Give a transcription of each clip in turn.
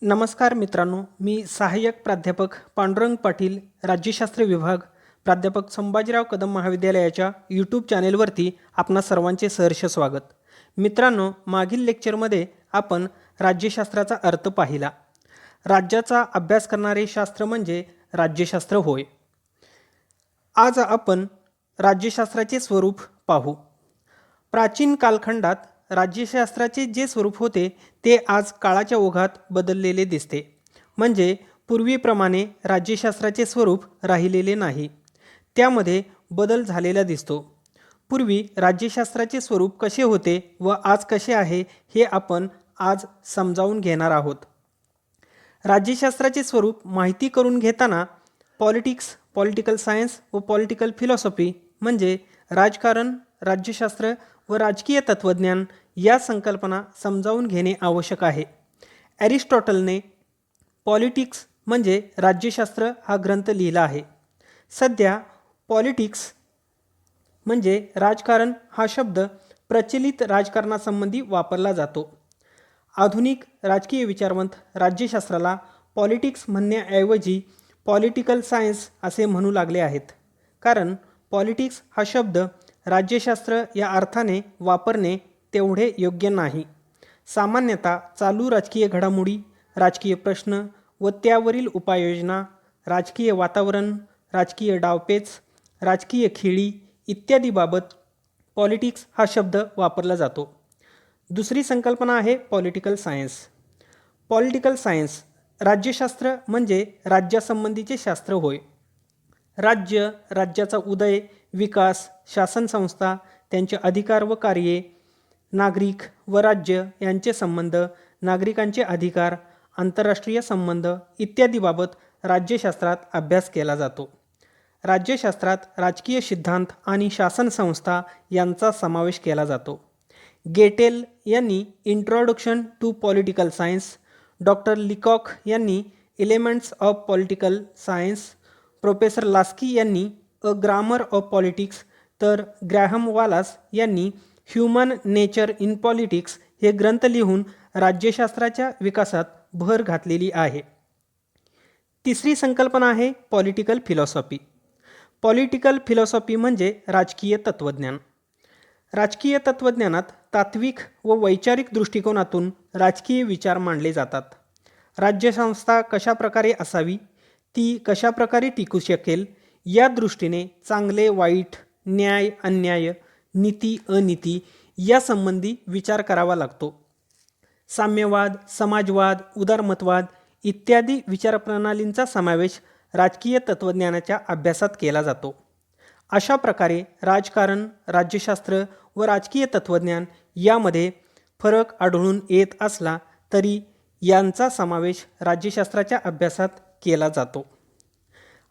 नमस्कार मित्रांनो, मी सहाय्यक प्राध्यापक पांडुरंग पाटील, राज्यशास्त्र विभाग, प्राध्यापक संभाजीराव कदम महाविद्यालयाच्या यूट्यूब चॅनेलवरती आपणा सर्वांचे सहर्ष स्वागत. मित्रांनो, मागील लेक्चरमध्ये आपण राज्यशास्त्राचा अर्थ पाहिला. राज्याचा अभ्यास करणारे शास्त्र म्हणजे राज्यशास्त्र होय. आज आपण राज्यशास्त्राचे स्वरूप पाहू. प्राचीन कालखंडात राज्यशास्त्राचे जे स्वरूप होते ते आज काळाच्या ओघात बदललेले दिसते. म्हणजे पूर्वीप्रमाणे राज्यशास्त्राचे स्वरूप राहिलेले नाही, त्यामध्ये बदल झालेला दिसतो. पूर्वी राज्यशास्त्राचे स्वरूप कसे होते व आज कसे आहे हे आपण आज समजावून घेणार आहोत. राज्यशास्त्राचे स्वरूप माहिती करून घेताना पॉलिटिक्स, पॉलिटिकल सायन्स व पॉलिटिकल फिलॉसॉफी म्हणजे राजकारण, राज्यशास्त्र व राजकीय तत्त्वज्ञान या संकल्पना समजावून घेणे आवश्यक आहे. ॲरिस्टॉटलने पॉलिटिक्स म्हणजे राज्यशास्त्र हा ग्रंथ लिहिला आहे. सध्या पॉलिटिक्स म्हणजे राजकारण हा शब्द प्रचलित राजकारणासंबंधी वापरला जातो. आधुनिक राजकीय विचारवंत राज्यशास्त्राला पॉलिटिक्स म्हणण्याऐवजी पॉलिटिकल सायन्स असे म्हणू लागले आहेत, कारण पॉलिटिक्स हा शब्द राज्यशास्त्र या अर्थाने वापरणे तेवढे योग्य नाही. सामान्यतः चालू राजकीय घडामोडी, राजकीय प्रश्न व त्यावरील उपाययोजना, राजकीय वातावरण, राजकीय डावपेच, राजकीय खेळी इत्यादीबाबत पॉलिटिक्स हा शब्द वापरला जातो. दुसरी संकल्पना आहे पॉलिटिकल सायन्स. पॉलिटिकल सायन्स राज्यशास्त्र म्हणजे राज्यासंबंधीचे शास्त्र होय. राज्य, राज्याचा उदय, विकास, शासन संस्था, त्यांचे अधिकार व कार्ये, नागरिक व राज्य यांचे संबंध, नागरिकांचे अधिकार, आंतरराष्ट्रीय संबंध इत्यादीबाबत राज्यशास्त्रात अभ्यास केला जातो. राज्यशास्त्रात राजकीय सिद्धांत आणि शासन संस्था यांचा समावेश केला जातो. गेटेल यांनी introduction to political science, doctor Leacock यांनी elements of political science, professor Laski यांनी अ ग्रामर ऑफ पॉलिटिक्स, तर ग्रॅहम वालास यांनी ह्युमन नेचर इन पॉलिटिक्स हे ग्रंथ लिहून राज्यशास्त्राच्या विकासात भर घातलेली आहे. तिसरी संकल्पना आहे पॉलिटिकल फिलॉसॉफी. पॉलिटिकल फिलॉसॉफी म्हणजे राजकीय तत्त्वज्ञान. राजकीय तत्त्वज्ञानात तात्विक व वैचारिक दृष्टिकोनातून राजकीय विचार मांडले जातात. राज्यसंस्था कशा प्रकारे असावी, ती कशा प्रकारे टिकू शकेल या दृष्टीने चांगले वाईट, न्याय अन्याय, नीती अनीती यासंबंधी विचार करावा लागतो. साम्यवाद, समाजवाद, उदारमतवाद इत्यादी विचारप्रणालींचा समावेश राजकीय तत्त्वज्ञानाच्या अभ्यासात केला जातो. अशा प्रकारे राजकारण, राज्यशास्त्र व राजकीय तत्त्वज्ञान यामध्ये फरक आढळून येत असला तरी यांचा समावेश राज्यशास्त्राच्या अभ्यासात केला जातो.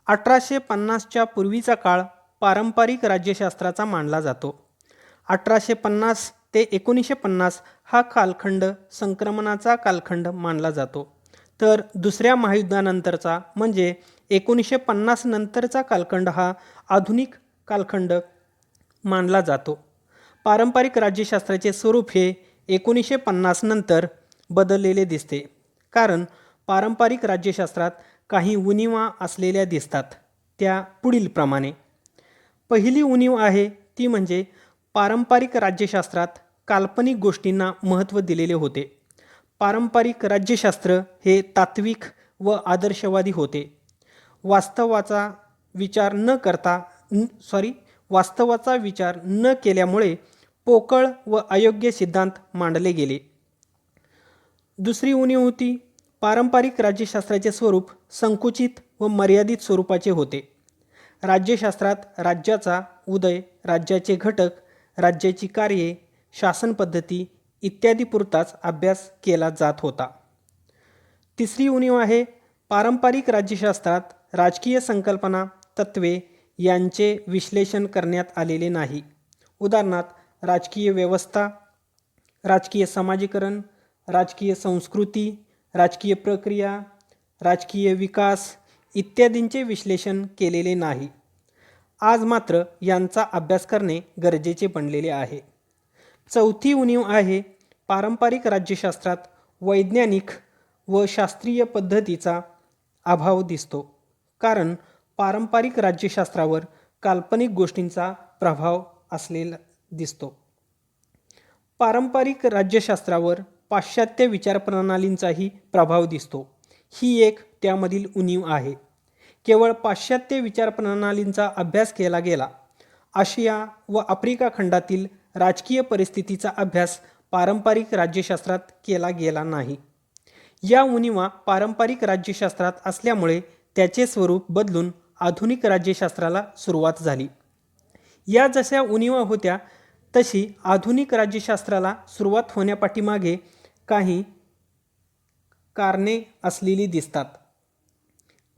1850च्या पूर्वीचा काळ पारंपरिक राज्यशास्त्राचा मानला जातो. 1850 ते 1950 हा कालखंड संक्रमणाचा कालखंड मानला जातो. तर दुसऱ्या महायुद्धानंतरचा म्हणजे 1950 नंतरचा कालखंड हा आधुनिक कालखंड मानला जातो. पारंपरिक राज्यशास्त्राचे स्वरूप हे 1950 नंतर बदललेले दिसते, कारण पारंपरिक राज्यशास्त्रात काही उणिवा असलेल्या दिसतात. त्या पुढीलप्रमाणे. पहिली उणीव आहे ती म्हणजे पारंपरिक राज्यशास्त्रात काल्पनिक गोष्टींना महत्त्व दिलेले होते. पारंपरिक राज्यशास्त्र हे तात्विक व आदर्शवादी होते. वास्तवाचा विचार न केल्यामुळे पोकळ व अयोग्य सिद्धांत मांडले गेले. दुसरी उणीव होती पारंपरिक राज्यशास्त्राचे स्वरूप संकुचित व मर्यादित स्वरूपाचे होते. राज्यशास्त्रात राज्याचा उदय, राज्याचे घटक, राज्याची कार्ये, शासन पद्धती इत्यादी पुरताच अभ्यास केला जात होता. तिसरी उणीव आहे पारंपरिक राज्यशास्त्रात राजकीय संकल्पना, तत्त्वे यांचे विश्लेषण करण्यात आलेले नाही. उदाहरणार्थ राजकीय व्यवस्था, राजकीय समाजीकरण, राजकीय संस्कृती, राजकीय प्रक्रिया, राजकीय विकास इत्यादींचे विश्लेषण केलेले नाही. आज मात्र यांचा अभ्यास करणे गरजेचे बनलेले आहे. चौथी उणीव आहे पारंपरिक राज्यशास्त्रात वैज्ञानिक व शास्त्रीय पद्धतीचा अभाव दिसतो, कारण पारंपरिक राज्यशास्त्रावर काल्पनिक गोष्टींचा प्रभाव असलेला दिसतो. पारंपरिक राज्यशास्त्रावर पाश्चात्य विचारप्रणालींचाही प्रभाव दिसतो. ही एक त्यामधील उणीव आहे. केवळ पाश्चात्य विचारप्रणालींचा अभ्यास केला गेला. आशिया व आफ्रिका खंडातील राजकीय परिस्थितीचा अभ्यास पारंपरिक राज्यशास्त्रात केला गेला नाही. या उणीवा पारंपरिक राज्यशास्त्रात असल्यामुळे त्याचे स्वरूप बदलून आधुनिक राज्यशास्त्राला सुरुवात झाली. या जशा उणीवा होत्या तशी आधुनिक राज्यशास्त्राला सुरुवात होण्यापाठीमागे काही कारणे असलेली दिसतात.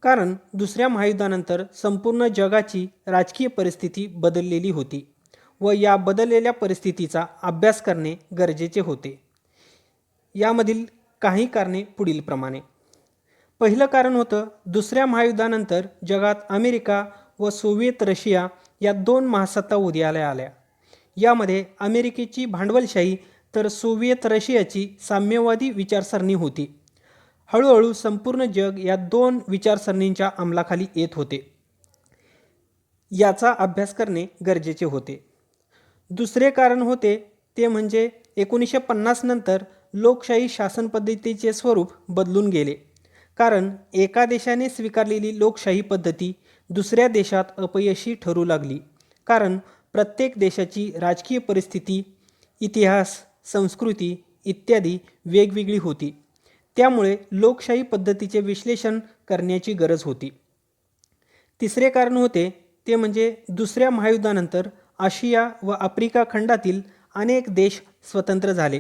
कारण दुसऱ्या महायुद्धानंतर संपूर्ण जगाची राजकीय परिस्थिती बदललेली होती व या बदललेल्या परिस्थितीचा अभ्यास करणे गरजेचे होते. यामधील काही कारणे पुढीलप्रमाणे. पहिलं कारण होतं, दुसऱ्या महायुद्धानंतर जगात अमेरिका व सोव्हिएत रशिया या दोन महासत्ता उदयाला आल्या. यामध्ये अमेरिकेची भांडवलशाही तर सोव्हिएत रशियाची साम्यवादी विचारसरणी होती. हळूहळू संपूर्ण जग या दोन विचारसरणींच्या अंमलाखाली येत होते. याचा अभ्यास करणे गरजेचे होते. दुसरे कारण होते ते म्हणजे 1950 नंतर लोकशाही शासन पद्धतीचे स्वरूप बदलून गेले. कारण एका देशाने स्वीकारलेली लोकशाही पद्धती दुसऱ्या देशात अपयशी ठरू लागली. कारण प्रत्येक देशाची राजकीय परिस्थिती, इतिहास, संस्कृती इत्यादी वेगवेगळी होती. त्यामुळे लोकशाही पद्धतीचे विश्लेषण करण्याची गरज होती. तिसरे कारण होते ते म्हणजे दुसऱ्या महायुद्धानंतर आशिया व आफ्रिका खंडातील अनेक देश स्वतंत्र झाले.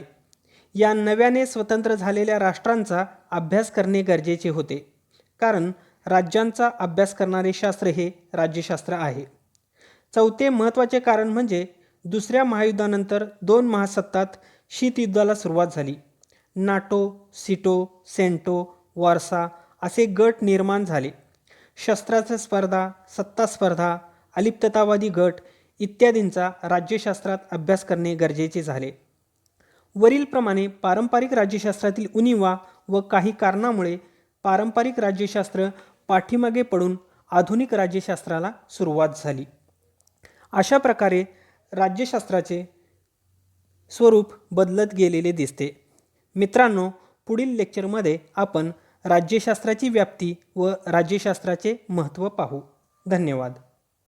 या नव्याने स्वतंत्र झालेल्या राष्ट्रांचा अभ्यास करणे गरजेचे होते, कारण राज्यांचा अभ्यास करणारे शास्त्र हे राज्यशास्त्र आहे. चौथे महत्त्वाचे कारण म्हणजे दुसऱ्या महायुद्धानंतर दोन महासत्तांत शीतयुद्धाला सुरुवात झाली. नाटो, सिटो, सेंटो, वार्सा असे गट निर्माण झाले. शस्त्रास्त्र स्पर्धा, सत्ता स्पर्धा, अलिप्ततावादी गट इत्यादींचा राज्यशास्त्रात अभ्यास करणे गरजेचे झाले. वरीलप्रमाणे पारंपरिक राज्यशास्त्रातील उणीवा व काही कारणामुळे पारंपरिक राज्यशास्त्र पाठीमागे पडून आधुनिक राज्यशास्त्राला सुरुवात झाली. अशा प्रकारे राज्यशास्त्राचे स्वरूप बदलत गेलेले दिसते. मित्रांनो, पुढील लेक्चरमध्ये आपण राज्यशास्त्राची व्याप्ती व राज्यशास्त्राचे महत्त्व पाहू. धन्यवाद.